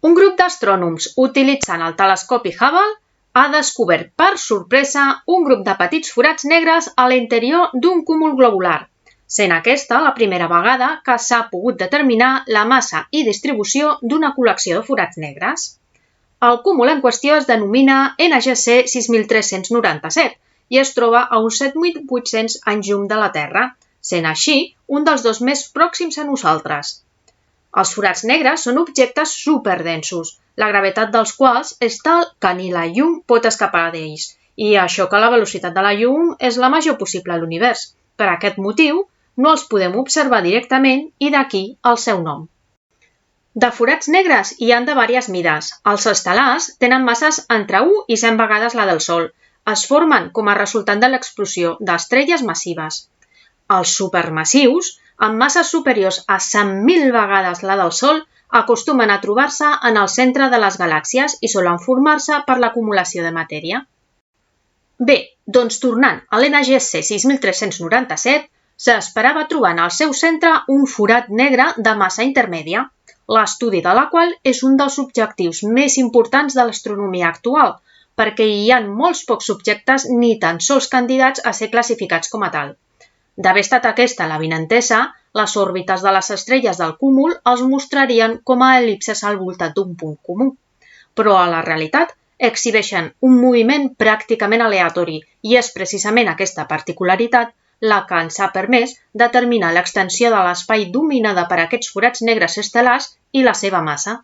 Un grup d'astrònoms utilitzant el telescopi Hubble ha descobert per sorpresa un grup de petits forats negres a l'interior d'un cúmul globular, sent aquesta la primera vegada que s'ha pogut determinar la massa i distribució d'una col·lecció de forats negres. El cúmul en qüestió es denomina NGC 6397 i es troba a uns 7.800 anys llum de la Terra, sent així un dels dos més pròxims a nosaltres. Els forats negres són objectes superdensos, la gravetat dels quals és tal que ni la llum pot escapar d'ells, i això que la velocitat de la llum és la major possible a l'univers. Per aquest motiu, no els podem observar directament i d'aquí el seu nom. De forats negres hi ha de diverses mides. Els estel·lars tenen masses entre 1 i 100 vegades la del Sol. Es formen com a resultat de l'explosió d'estrelles massives. Els supermassius, amb masses superiors a 100.000 vegades la del Sol, acostumen a trobar-se en el centre de les galàxies i solen formar-se per l'acumulació de matèria. Bé, doncs tornant a l'NGC 6397, s'esperava trobar en el seu centre un forat negre de massa intermèdia, l'estudi de la qual és un dels objectius més importants de l'astronomia actual, perquè hi ha molts pocs objectes ni tan sols candidats a ser classificats com a tal. D'haver estat aquesta l'avinentesa, les òrbites de les estrelles del cúmul els mostrarien com a el·lipses al voltant d'un punt comú, però a la realitat exhibeixen un moviment pràcticament aleatori i és precisament aquesta particularitat la que ens ha permès determinar l'extensió de l'espai dominada per aquests forats negres estel·lars i la seva massa.